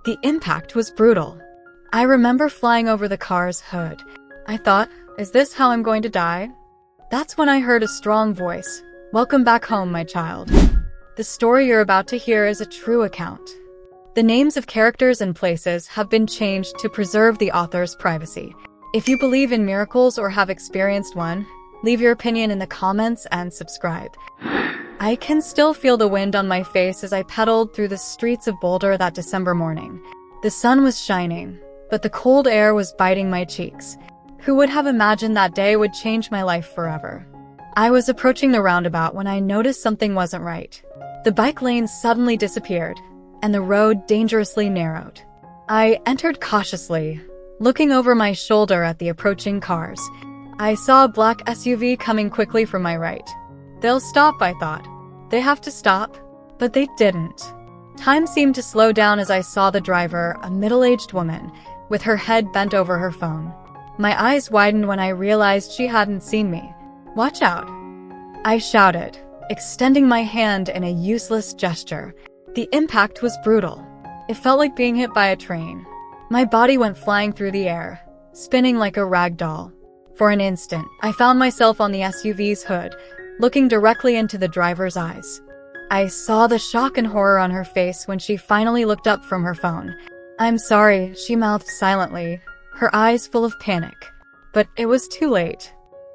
The impact was brutal. I remember flying over the car's hood. I thought, is this how I'm going to die? That's when I heard a strong voice. Welcome back home, my child. The story you're about to hear is a true account. The names of characters and places have been changed to preserve the author's privacy. If you believe in miracles or have experienced one, leave your opinion in the comments and subscribe. I can still feel the wind on my face as I pedaled through the streets of Boulder that December morning. The sun was shining, but the cold air was biting my cheeks. Who would have imagined that day would change my life forever? I was approaching the roundabout when I noticed something wasn't right. The bike lane suddenly disappeared, and the road dangerously narrowed. I entered cautiously, looking over my shoulder at the approaching cars. I saw a black SUV coming quickly from my right. They'll stop, I thought. They have to stop, but they didn't. Time seemed to slow down as I saw the driver, a middle-aged woman, with her head bent over her phone. My eyes widened when I realized she hadn't seen me. "Watch out!" I shouted, extending my hand in a useless gesture. The impact was brutal. It felt like being hit by a train. My body went flying through the air, spinning like a rag doll. For an instant, I found myself on the SUV's hood, looking directly into the driver's eyes. I saw the shock and horror on her face when she finally looked up from her phone. "I'm sorry," she mouthed silently, her eyes full of panic. But it was too late.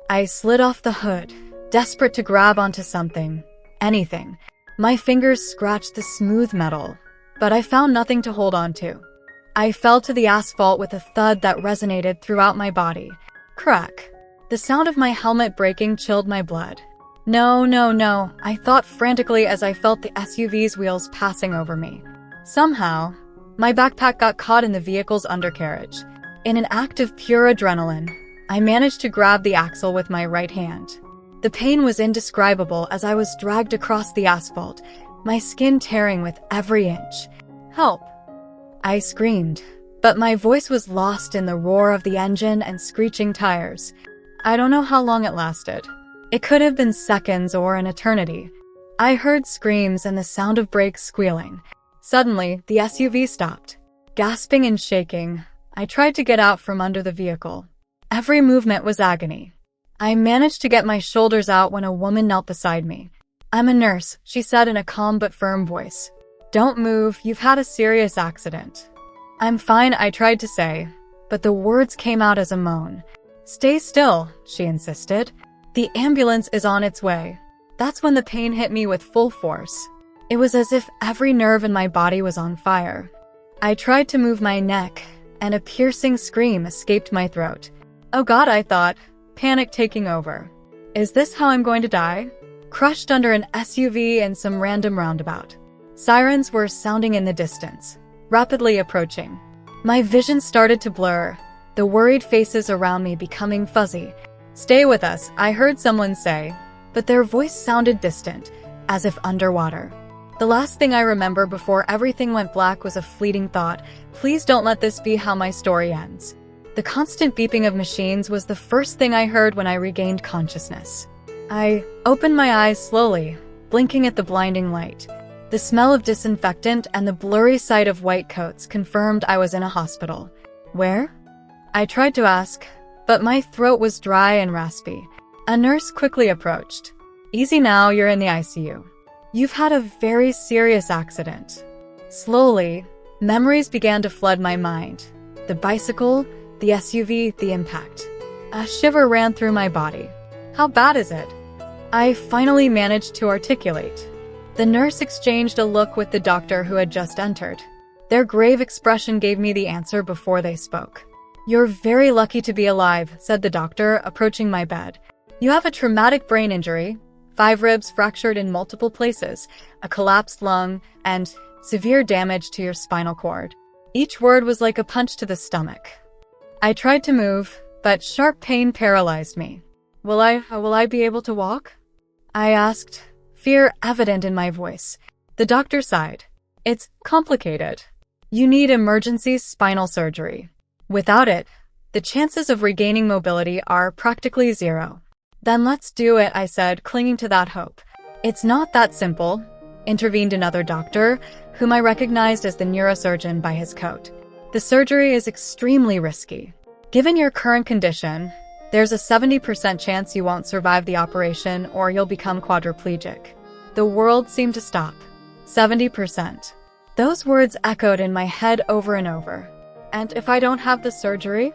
I slid off the hood, desperate to grab onto something, anything. My fingers scratched the smooth metal, but I found nothing to hold on to. I fell to the asphalt with a thud that resonated throughout my body. Crack. The sound of my helmet breaking chilled my blood. No, I thought frantically as I felt the SUV's wheels passing over me. Somehow, my backpack got caught in the vehicle's undercarriage. In an act of pure adrenaline, I managed to grab the axle with my right hand. The pain was indescribable as I was dragged across the asphalt, my skin tearing with every inch. "Help!" I screamed, but my voice was lost in the roar of the engine and screeching tires. I don't know how long it lasted. It could have been seconds or an eternity. I heard screams and the sound of brakes squealing. Suddenly, the SUV stopped. Gasping and shaking, I tried to get out from under the vehicle. Every movement was agony. I managed to get my shoulders out when a woman knelt beside me. "I'm a nurse," she said in a calm but firm voice. "Don't move, you've had a serious accident." "I'm fine," I tried to say, but the words came out as a moan. "Stay still," she insisted. "The ambulance is on its way." That's when the pain hit me with full force. It was as if every nerve in my body was on fire. I tried to move my neck, and a piercing scream escaped my throat. "Oh God," I thought, panic taking over. Is this how I'm going to die? Crushed under an SUV in some random roundabout. Sirens were sounding in the distance, rapidly approaching. My vision started to blur, the worried faces around me becoming fuzzy. "Stay with us," I heard someone say, but their voice sounded distant, as if underwater. The last thing I remember before everything went black was a fleeting thought: please don't let this be how my story ends. The constant beeping of machines was the first thing I heard when I regained consciousness. I opened my eyes slowly, blinking at the blinding light. The smell of disinfectant and the blurry sight of white coats confirmed I was in a hospital. Where? I tried to ask, but my throat was dry and raspy. A nurse quickly approached. "Easy now, you're in the ICU. You've had a very serious accident." Slowly, memories began to flood my mind. The bicycle, the SUV, the impact. A shiver ran through my body. "How bad is it?" I finally managed to articulate. The nurse exchanged a look with the doctor who had just entered. Their grave expression gave me the answer before they spoke. "You're very lucky to be alive," said the doctor, approaching my bed. "You have a traumatic brain injury, 5 ribs fractured in multiple places, a collapsed lung, and severe damage to your spinal cord." Each word was like a punch to the stomach. I tried to move, but sharp pain paralyzed me. Will I be able to walk?" I asked, fear evident in my voice. The doctor sighed. "It's complicated. You need emergency spinal surgery. Without it, the chances of regaining mobility are practically zero." "Then let's do it," I said, clinging to that hope. "It's not that simple. intervened another doctor, whom I recognized as the neurosurgeon by his coat. The surgery is extremely risky. Given your current condition, there's a 70% chance you won't survive the operation or you'll become quadriplegic. The world seemed to stop. 70%. Those words echoed in my head over and over. And if I don't have the surgery?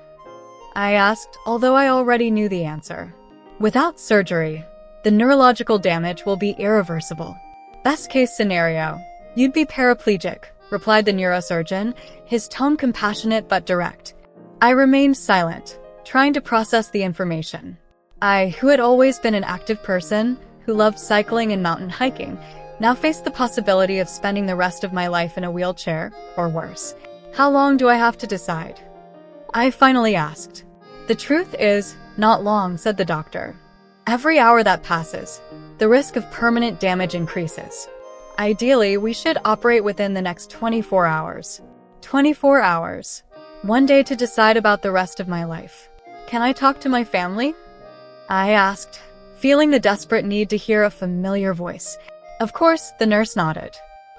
I asked, although I already knew the answer. Without surgery, the neurological damage will be irreversible. Best case scenario, you'd be paraplegic, replied the neurosurgeon, his tone compassionate but direct. I remained silent, trying to process the information. I, who had always been an active person, who loved cycling and mountain hiking, now faced the possibility of spending the rest of my life in a wheelchair, or worse. How long do I have to decide? I finally asked. The truth is, not long, said the doctor. Every hour that passes, the risk of permanent damage increases. Ideally, we should operate within the next 24 hours. 24 hours. One day to decide about the rest of my life. Can I talk to my family? I asked, feeling the desperate need to hear a familiar voice. Of course, the nurse nodded.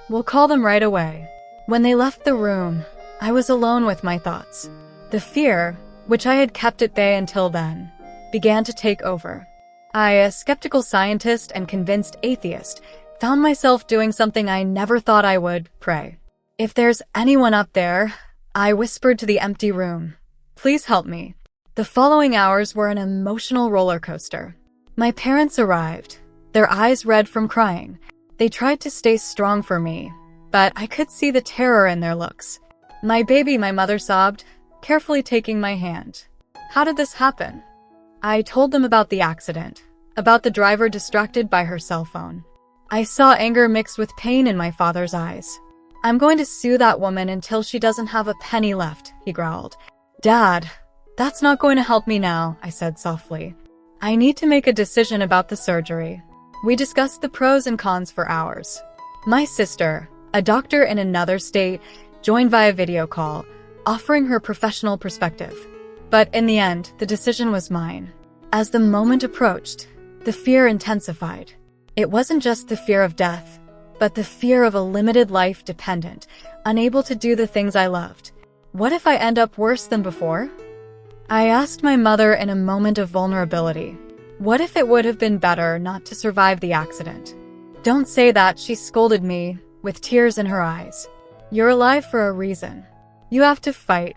We'll call them right away. When they left the room, I was alone with my thoughts. The fear, which I had kept at bay until then, began to take over. I, a skeptical scientist and convinced atheist, found myself doing something I never thought I would: pray. If there's anyone up there, I whispered to the empty room, please help me. The following hours were an emotional roller coaster. My parents arrived, their eyes red from crying. They tried to stay strong for me, but I could see the terror in their looks. My baby, my mother sobbed, carefully taking my hand. How did this happen? I told them about the accident, about the driver distracted by her cell phone. I saw anger mixed with pain in my father's eyes. I'm going to sue that woman until she doesn't have a penny left, he growled. Dad, that's not going to help me now, I said softly. I need to make a decision about the surgery. We discussed the pros and cons for hours. My sister, a doctor in another state, joined via video call, offering her professional perspective. But in the end, the decision was mine. As the moment approached, the fear intensified. It wasn't just the fear of death, but the fear of a limited life dependent, unable to do the things I loved. What if I end up worse than before? I asked my mother in a moment of vulnerability. What if it would have been better not to survive the accident? Don't say that, she scolded me, with tears in her eyes. You're alive for a reason. You have to fight.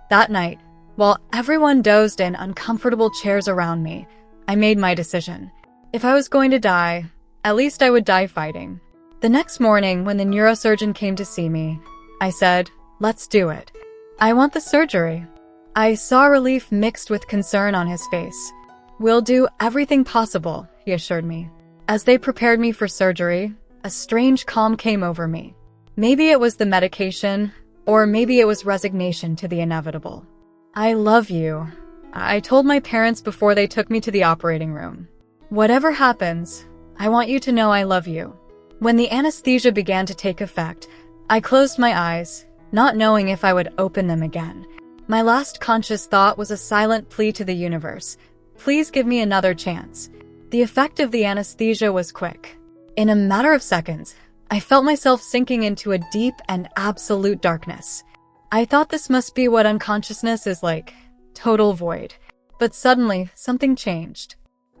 That night, while everyone dozed in uncomfortable chairs around me, I made my decision. If I was going to die, at least I would die fighting. The next morning, when the neurosurgeon came to see me, I said, let's do it. I want the surgery. I saw relief mixed with concern on his face. We'll do everything possible, he assured me. As they prepared me for surgery, a strange calm came over me. Maybe it was the medication, or maybe it was resignation to the inevitable. I love you, I told my parents before they took me to the operating room. Whatever happens, I want you to know I love you. When the anesthesia began to take effect, I closed my eyes, not knowing if I would open them again. My last conscious thought was a silent plea to the universe. Please give me another chance. The effect of the anesthesia was quick. In a matter of seconds, I felt myself sinking into a deep and absolute darkness. I thought this must be what unconsciousness is like, total void. But suddenly, something changed.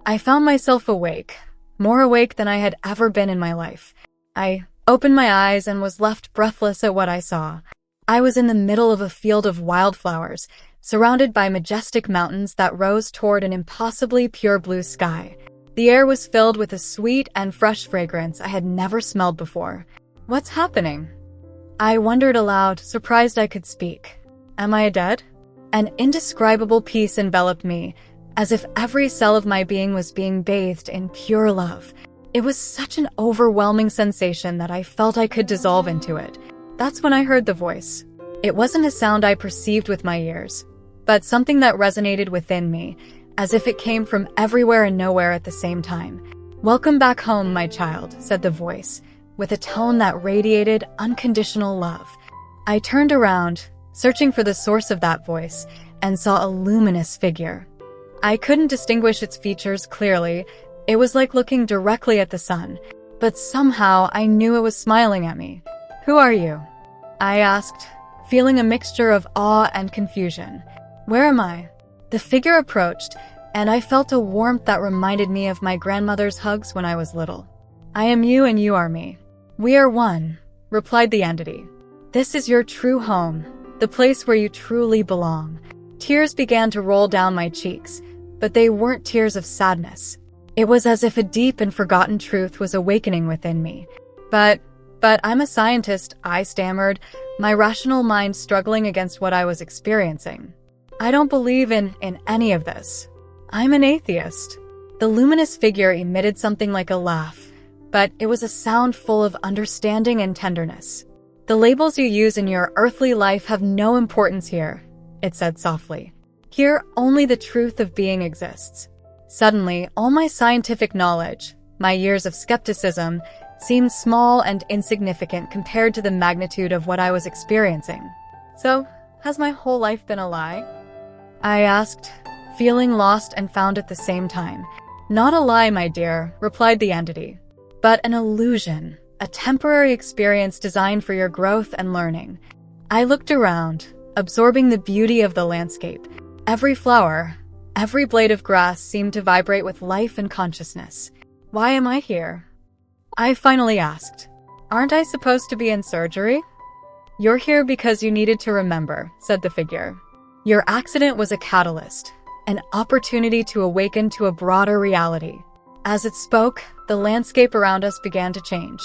I found myself awake, more awake than I had ever been in my life. I opened my eyes and was left breathless at what I saw. I was in the middle of a field of wildflowers, surrounded by majestic mountains that rose toward an impossibly pure blue sky. The air was filled with a sweet and fresh fragrance I had never smelled before. What's happening? I wondered aloud, surprised I could speak. Am I dead? An indescribable peace enveloped me, as if every cell of my being was being bathed in pure love. It was such an overwhelming sensation that I felt I could dissolve into it. That's when I heard the voice. It wasn't a sound I perceived with my ears, but something that resonated within me, as if it came from everywhere and nowhere at the same time. Welcome back home, my child, said the voice, with a tone that radiated unconditional love. I turned around, searching for the source of that voice, and saw a luminous figure. I couldn't distinguish its features clearly. It was like looking directly at the sun. but somehow I knew it was smiling at me. "Who are you?" I asked, feeling a mixture of awe and confusion. "Where am I?" The figure approached, and I felt a warmth that reminded me of my grandmother's hugs when I was little. "I am you and you are me. We are one," replied the entity. "This is your true home, the place where you truly belong." Tears began to roll down my cheeks, but they weren't tears of sadness. It was as if a deep and forgotten truth was awakening within me. But I'm a scientist," I stammered, my rational mind struggling against what I was experiencing. "I don't believe in any of this. I'm an atheist." The luminous figure emitted something like a laugh, but it was a sound full of understanding and tenderness. "The labels you use in your earthly life have no importance here," it said softly. "Here, only the truth of being exists." Suddenly, all my scientific knowledge, my years of skepticism, seemed small and insignificant compared to the magnitude of what I was experiencing. "So, has my whole life been a lie?" I asked, feeling lost and found at the same time. "Not a lie, my dear," replied the entity, "but an illusion, a temporary experience designed for your growth and learning." I looked around, absorbing the beauty of the landscape. Every flower, every blade of grass seemed to vibrate with life and consciousness. "Why am I here?" I finally asked. "Aren't I supposed to be in surgery?" "You're here because you needed to remember," said the figure. "Your accident was a catalyst, an opportunity to awaken to a broader reality." As it spoke, the landscape around us began to change.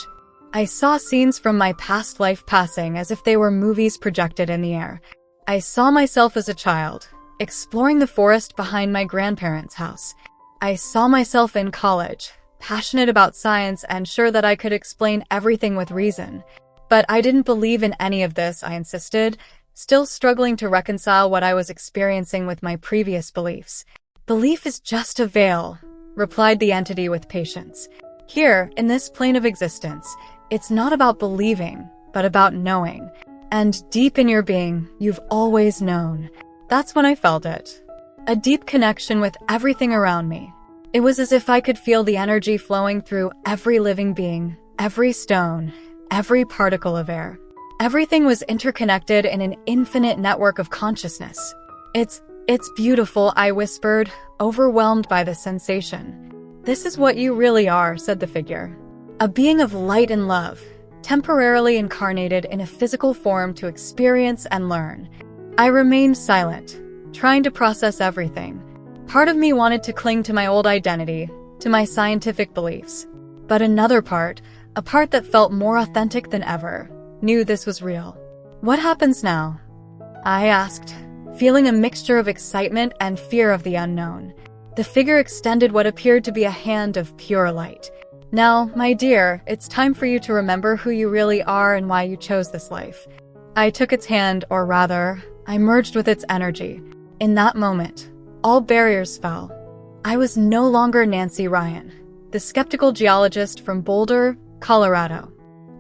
I saw scenes from my past life passing as if they were movies projected in the air. I saw myself as a child, exploring the forest behind my grandparents' house. I saw myself in college, passionate about science and sure that I could explain everything with reason. But I didn't believe in any of this, I insisted, still struggling to reconcile what I was experiencing with my previous beliefs. "Belief is just a veil," replied the entity with patience. "Here, in this plane of existence, it's not about believing, but about knowing. And deep in your being, you've always known." That's when I felt it. A deep connection with everything around me. It was as if I could feel the energy flowing through every living being, every stone, every particle of air. Everything was interconnected in an infinite network of consciousness. It's beautiful," I whispered, overwhelmed by the sensation. "This is what you really are," said the figure. "A being of light and love, temporarily incarnated in a physical form to experience and learn." I remained silent, trying to process everything. Part of me wanted to cling to my old identity, to my scientific beliefs. But another part, a part that felt more authentic than ever, knew this was real. "What happens now?" I asked, feeling a mixture of excitement and fear of the unknown. The figure extended what appeared to be a hand of pure light. "Now, my dear, it's time for you to remember who you really are and why you chose this life." I took its hand, or rather, I merged with its energy. In that moment, all barriers fell. I was no longer Nancy Ryan, the skeptical geologist from Boulder, Colorado.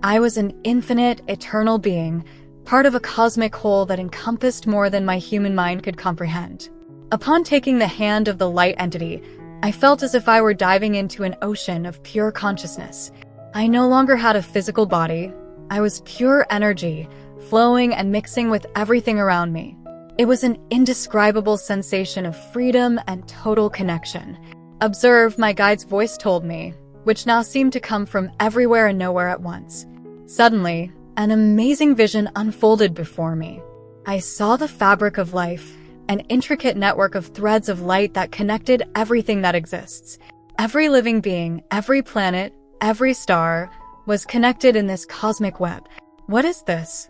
I was an infinite, eternal being, part of a cosmic whole that encompassed more than my human mind could comprehend. Upon taking the hand of the light entity, I felt as if I were diving into an ocean of pure consciousness. I no longer had a physical body. I was pure energy, flowing and mixing with everything around me. It was an indescribable sensation of freedom and total connection. "Observe," my guide's voice told me, which now seemed to come from everywhere and nowhere at once. Suddenly, an amazing vision unfolded before me. I saw the fabric of life, an intricate network of threads of light that connected everything that exists. Every living being, every planet, every star, was connected in this cosmic web. "What is this?"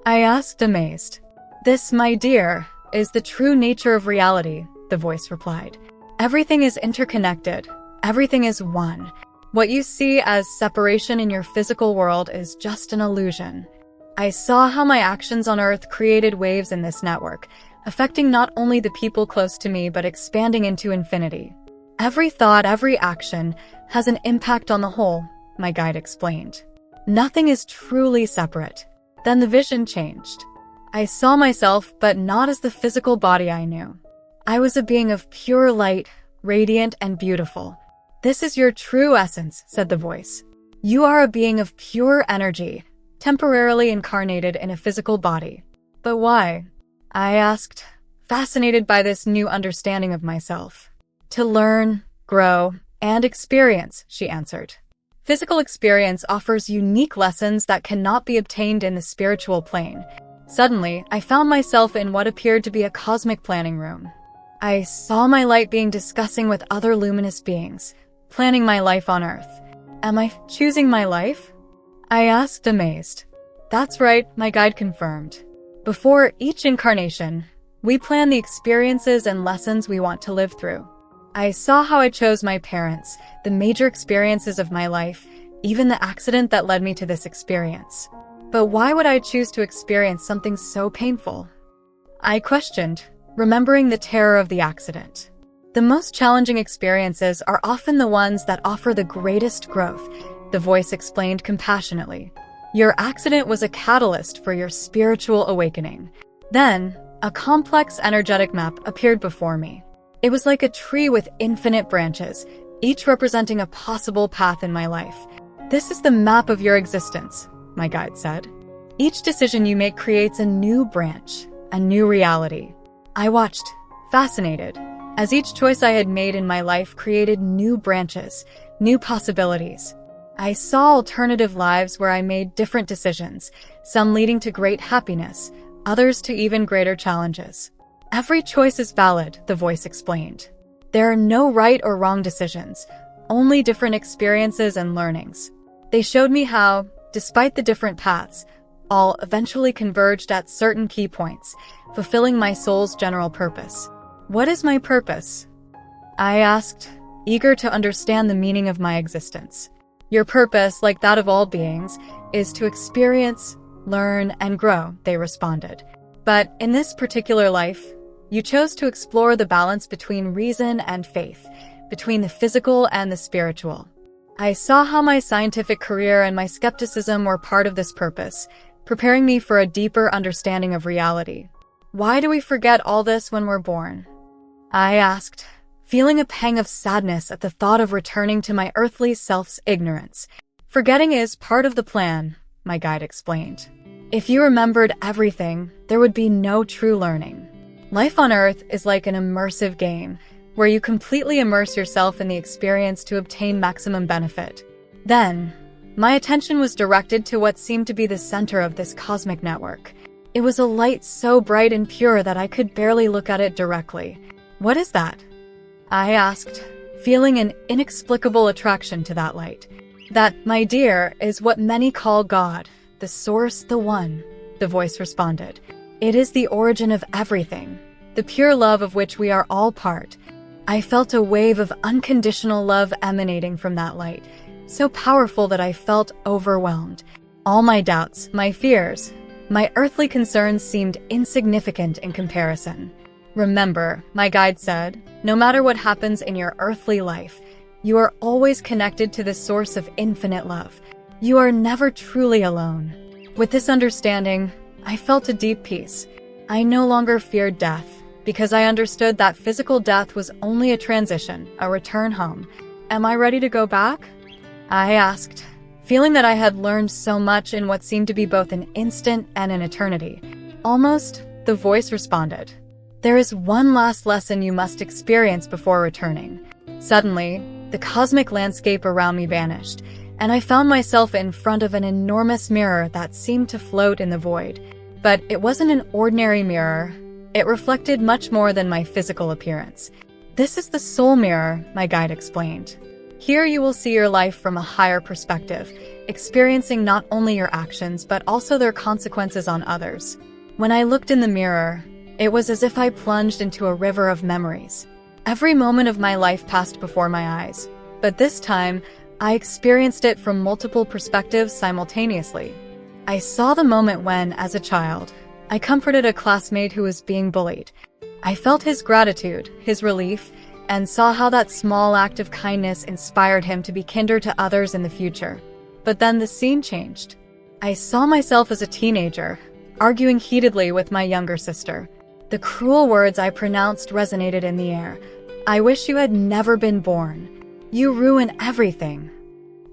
I asked, amazed. "This, my dear, is the true nature of reality," the voice replied. "Everything is interconnected. Everything is one. What you see as separation in your physical world is just an illusion." I saw how my actions on Earth created waves in this network, affecting not only the people close to me but expanding into infinity. "Every thought, every action, has an impact on the whole," my guide explained. "Nothing is truly separate." Then the vision changed. I saw myself, but not as the physical body I knew. I was a being of pure light, radiant and beautiful. "This is your true essence," said the voice. You are a being of pure energy, temporarily incarnated in a physical body. But why? I asked, fascinated by this new understanding of myself. To learn, grow, and experience, she answered. Physical experience offers unique lessons that cannot be obtained in the spiritual plane. Suddenly, I found myself in what appeared to be a cosmic planning room. I saw my light being discussing with other luminous beings, planning my life on Earth. Am I choosing my life? I asked, amazed. That's right, my guide confirmed. Before each incarnation, we plan the experiences and lessons we want to live through. I saw how I chose my parents, the major experiences of my life, even the accident that led me to this experience. But why would I choose to experience something so painful? I questioned, remembering the terror of the accident. The most challenging experiences are often the ones that offer the greatest growth, the voice explained compassionately. Your accident was a catalyst for your spiritual awakening. Then, a complex energetic map appeared before me. It was like a tree with infinite branches, each representing a possible path in my life. This is the map of your existence, my guide said. Each decision you make creates a new branch, a new reality. I watched, fascinated, as each choice I had made in my life created new branches, new possibilities. I saw alternative lives where I made different decisions, some leading to great happiness, others to even greater challenges. Every choice is valid, the voice explained. There are no right or wrong decisions, only different experiences and learnings. They showed me how, despite the different paths, all eventually converged at certain key points, fulfilling my soul's general purpose. What is my purpose? I asked, eager to understand the meaning of my existence. Your purpose, like that of all beings, is to experience, learn, and grow, they responded. But in this particular life, you chose to explore the balance between reason and faith, between the physical and the spiritual. I saw how my scientific career and my skepticism were part of this purpose, preparing me for a deeper understanding of reality. Why do we forget all this when we're born? I asked, feeling a pang of sadness at the thought of returning to my earthly self's ignorance. Forgetting is part of the plan, my guide explained. If you remembered everything, there would be no true learning. Life on Earth is like an immersive game, where you completely immerse yourself in the experience to obtain maximum benefit. Then, my attention was directed to what seemed to be the center of this cosmic network. It was a light so bright and pure that I could barely look at it directly. What is that? I asked, feeling an inexplicable attraction to that light. That, my dear, is what many call God, the Source, the One, the voice responded. It is the origin of everything, the pure love of which we are all part. I felt a wave of unconditional love emanating from that light, so powerful that I felt overwhelmed. All my doubts, my fears, my earthly concerns seemed insignificant in comparison. Remember, my guide said, no matter what happens in your earthly life, you are always connected to the source of infinite love. You are never truly alone. With this understanding, I felt a deep peace. I no longer feared death, because I understood that physical death was only a transition, a return home. Am I ready to go back? I asked, feeling that I had learned so much in what seemed to be both an instant and an eternity. Almost, the voice responded. There is one last lesson you must experience before returning. Suddenly, the cosmic landscape around me vanished, and I found myself in front of an enormous mirror that seemed to float in the void. But it wasn't an ordinary mirror. It reflected much more than my physical appearance. This is the soul mirror, my guide explained. Here you will see your life from a higher perspective, experiencing not only your actions but also their consequences on others. When I looked in the mirror, it was as if I plunged into a river of memories. Every moment of my life passed before my eyes, but this time, I experienced it from multiple perspectives simultaneously. I saw the moment when, as a child, I comforted a classmate who was being bullied. I felt his gratitude, his relief, and saw how that small act of kindness inspired him to be kinder to others in the future. But then the scene changed. I saw myself as a teenager, arguing heatedly with my younger sister. The cruel words I pronounced resonated in the air. I wish you had never been born. You ruin everything.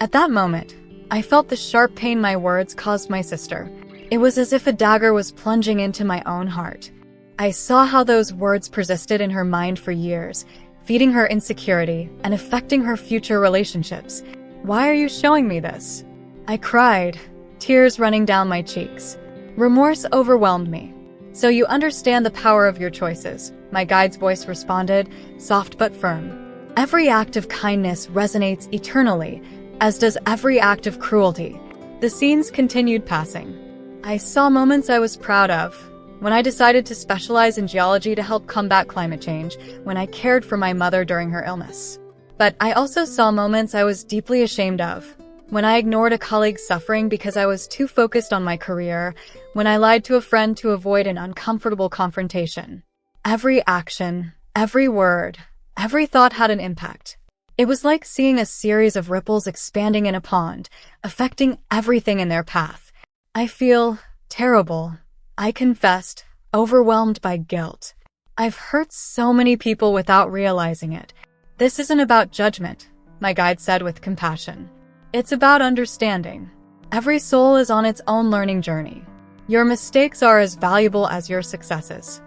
At that moment, I felt the sharp pain my words caused my sister. It was as if a dagger was plunging into my own heart. I saw how those words persisted in her mind for years, feeding her insecurity and affecting her future relationships. Why are you showing me this? I cried, tears running down my cheeks. Remorse overwhelmed me. So you understand the power of your choices, my guide's voice responded, soft but firm. Every act of kindness resonates eternally, as does every act of cruelty. The scenes continued passing. I saw moments I was proud of. When I decided to specialize in geology to help combat climate change, when I cared for my mother during her illness. But I also saw moments I was deeply ashamed of. When I ignored a colleague's suffering because I was too focused on my career, when I lied to a friend to avoid an uncomfortable confrontation. Every action, every word, every thought had an impact. It was like seeing a series of ripples expanding in a pond, affecting everything in their path. I feel terrible. I confessed, overwhelmed by guilt. I've hurt so many people without realizing it. This isn't about judgment, my guide said with compassion. It's about understanding. Every soul is on its own learning journey. Your mistakes are as valuable as your successes.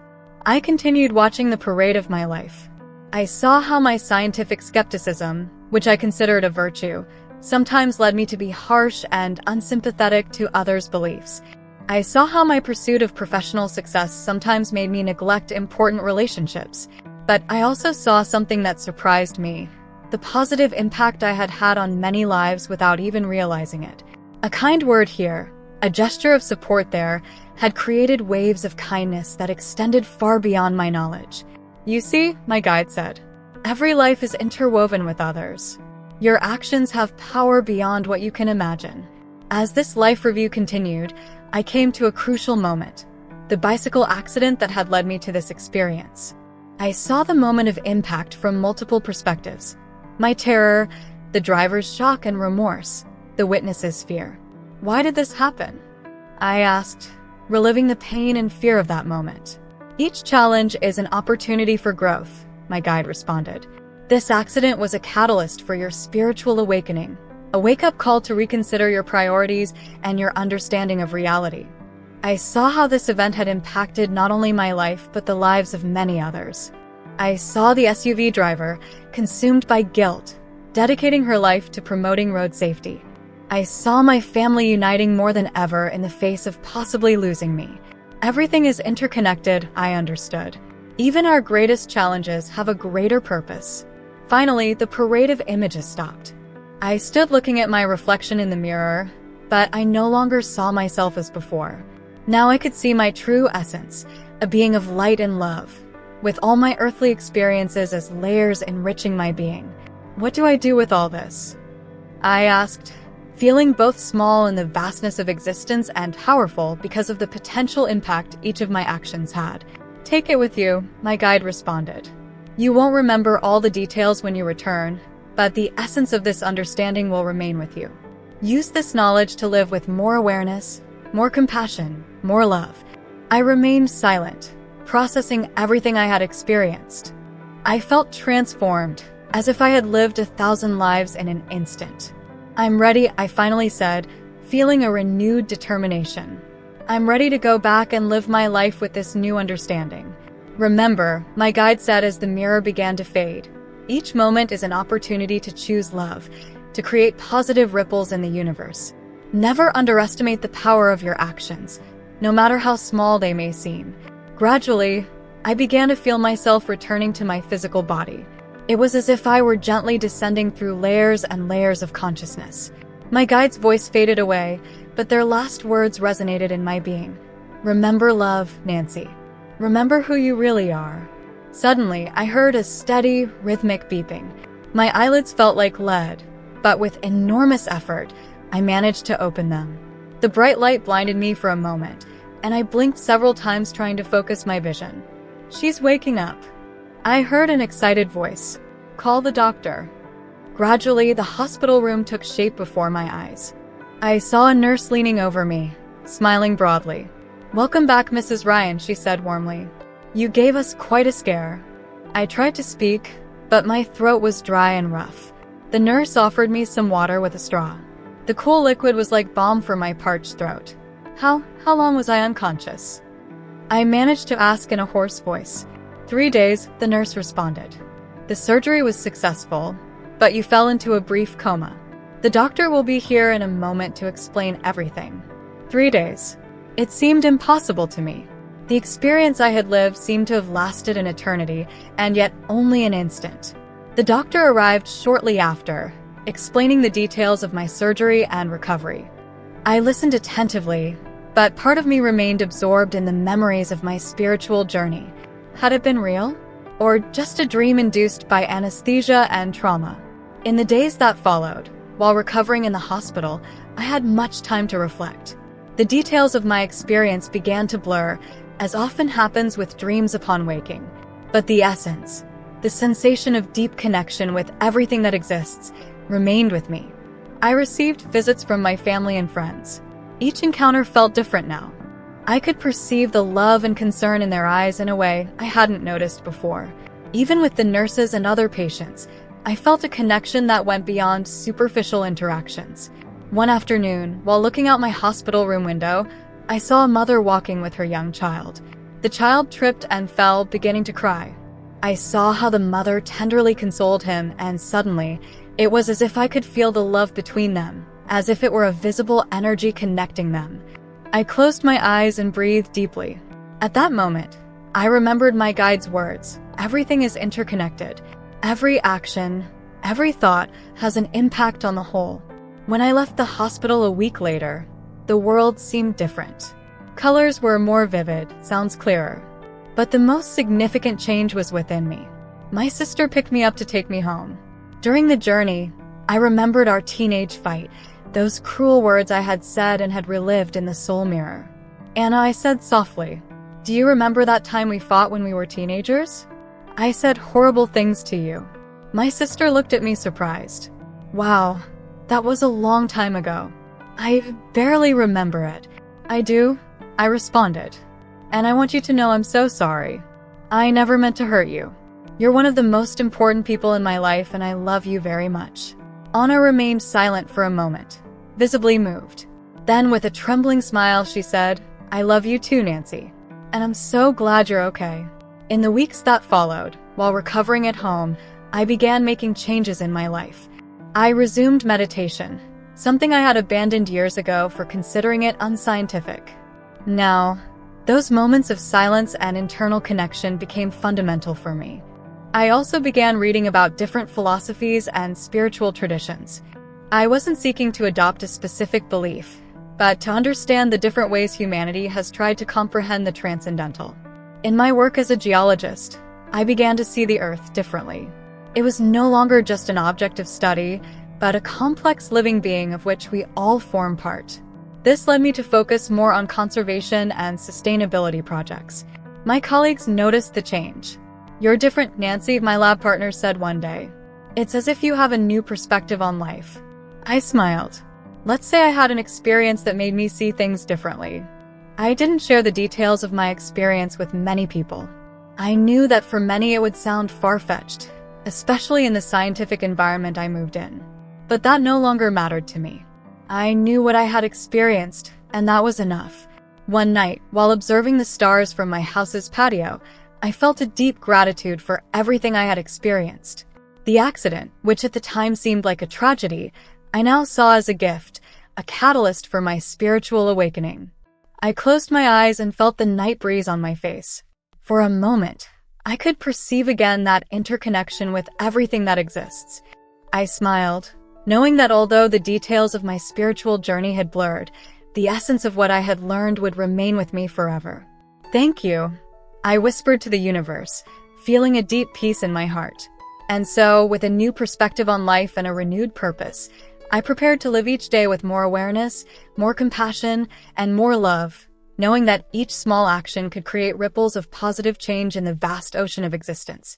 I continued watching the parade of my life. I saw how my scientific skepticism, which I considered a virtue, sometimes led me to be harsh and unsympathetic to others' beliefs. I saw how my pursuit of professional success sometimes made me neglect important relationships. But I also saw something that surprised me, the positive impact I had had on many lives without even realizing it. A kind word here, a gesture of support there, had created waves of kindness that extended far beyond my knowledge. You see, my guide said, every life is interwoven with others. Your actions have power beyond what you can imagine. As this life review continued, I came to a crucial moment, the bicycle accident that had led me to this experience. I saw the moment of impact from multiple perspectives. My terror, the driver's shock and remorse, the witness's fear. Why did this happen? I asked, reliving the pain and fear of that moment. Each challenge is an opportunity for growth, my guide responded. This accident was a catalyst for your spiritual awakening, a wake-up call to reconsider your priorities and your understanding of reality. I saw how this event had impacted not only my life, but the lives of many others. I saw the SUV driver, consumed by guilt, dedicating her life to promoting road safety. I saw my family uniting more than ever in the face of possibly losing me. Everything is interconnected, I understood. Even our greatest challenges have a greater purpose. Finally, the parade of images stopped. I stood looking at my reflection in the mirror, but I no longer saw myself as before. Now I could see my true essence, a being of light and love, with all my earthly experiences as layers enriching my being. What do I do with all this? I asked, feeling both small in the vastness of existence and powerful because of the potential impact each of my actions had. Take it with you, my guide responded. You won't remember all the details when you return, but the essence of this understanding will remain with you. Use this knowledge to live with more awareness, more compassion, more love. I remained silent, processing everything I had experienced. I felt transformed, as if I had lived 1,000 lives in an instant. I'm ready, I finally said, feeling a renewed determination. I'm ready to go back and live my life with this new understanding. Remember, my guide said as the mirror began to fade, each moment is an opportunity to choose love, to create positive ripples in the universe. Never underestimate the power of your actions, no matter how small they may seem. Gradually, I began to feel myself returning to my physical body. It was as if I were gently descending through layers and layers of consciousness. My guide's voice faded away, but their last words resonated in my being. Remember love, Nancy. Remember who you really are. Suddenly, I heard a steady, rhythmic beeping. My eyelids felt like lead, but with enormous effort, I managed to open them. The bright light blinded me for a moment, and I blinked several times trying to focus my vision. She's waking up. I heard an excited voice. Call the doctor. Gradually, the hospital room took shape before my eyes. I saw a nurse leaning over me, smiling broadly. Welcome back, Mrs. Ryan, she said warmly. You gave us quite a scare. I tried to speak, but my throat was dry and rough. The nurse offered me some water with a straw. The cool liquid was like balm for my parched throat. How long was I unconscious? I managed to ask in a hoarse voice. 3 days, the nurse responded. The surgery was successful, but you fell into a brief coma. The doctor will be here in a moment to explain everything. 3 days. It seemed impossible to me. The experience I had lived seemed to have lasted an eternity, and yet only an instant. The doctor arrived shortly after, explaining the details of my surgery and recovery. I listened attentively, but part of me remained absorbed in the memories of my spiritual journey. Had it been real? Or just a dream induced by anesthesia and trauma? In the days that followed, while recovering in the hospital, I had much time to reflect. The details of my experience began to blur, as often happens with dreams upon waking. But the essence, the sensation of deep connection with everything that exists, remained with me. I received visits from my family and friends. Each encounter felt different now. I could perceive the love and concern in their eyes in a way I hadn't noticed before. Even with the nurses and other patients, I felt a connection that went beyond superficial interactions. One afternoon, while looking out my hospital room window, I saw a mother walking with her young child. The child tripped and fell, beginning to cry. I saw how the mother tenderly consoled him, and suddenly, it was as if I could feel the love between them, as if it were a visible energy connecting them. I closed my eyes and breathed deeply. At that moment, I remembered my guide's words. Everything is interconnected. Every action, every thought has an impact on the whole. When I left the hospital a week later, the world seemed different. Colors were more vivid, sounds clearer. But the most significant change was within me. My sister picked me up to take me home. During the journey, I remembered our teenage fight, those cruel words I had said and had relived in the soul mirror. Anna, I said softly, do you remember that time we fought when we were teenagers? I said horrible things to you. My sister looked at me surprised. Wow, that was a long time ago. I barely remember it. I do, I responded. And I want you to know I'm so sorry. I never meant to hurt you. You're one of the most important people in my life, and I love you very much. Anna remained silent for a moment, visibly moved. Then, with a trembling smile, she said, I love you too, Nancy. And I'm so glad you're okay. In the weeks that followed, while recovering at home, I began making changes in my life. I resumed meditation, something I had abandoned years ago for considering it unscientific. Now, those moments of silence and internal connection became fundamental for me. I also began reading about different philosophies and spiritual traditions. I wasn't seeking to adopt a specific belief, but to understand the different ways humanity has tried to comprehend the transcendental. In my work as a geologist, I began to see the Earth differently. It was no longer just an object of study, but a complex living being of which we all form part. This led me to focus more on conservation and sustainability projects. My colleagues noticed the change. You're different, Nancy, my lab partner said one day. It's as if you have a new perspective on life. I smiled. Let's say I had an experience that made me see things differently. I didn't share the details of my experience with many people. I knew that for many it would sound far-fetched, especially in the scientific environment I moved in. But that no longer mattered to me. I knew what I had experienced, and that was enough. One night, while observing the stars from my house's patio, I felt a deep gratitude for everything I had experienced. The accident, which at the time seemed like a tragedy, I now saw as a gift, a catalyst for my spiritual awakening. I closed my eyes and felt the night breeze on my face. For a moment, I could perceive again that interconnection with everything that exists. I smiled, knowing that although the details of my spiritual journey had blurred, the essence of what I had learned would remain with me forever. Thank you, I whispered to the universe, feeling a deep peace in my heart. And so, with a new perspective on life and a renewed purpose, I prepared to live each day with more awareness, more compassion, and more love, knowing that each small action could create ripples of positive change in the vast ocean of existence.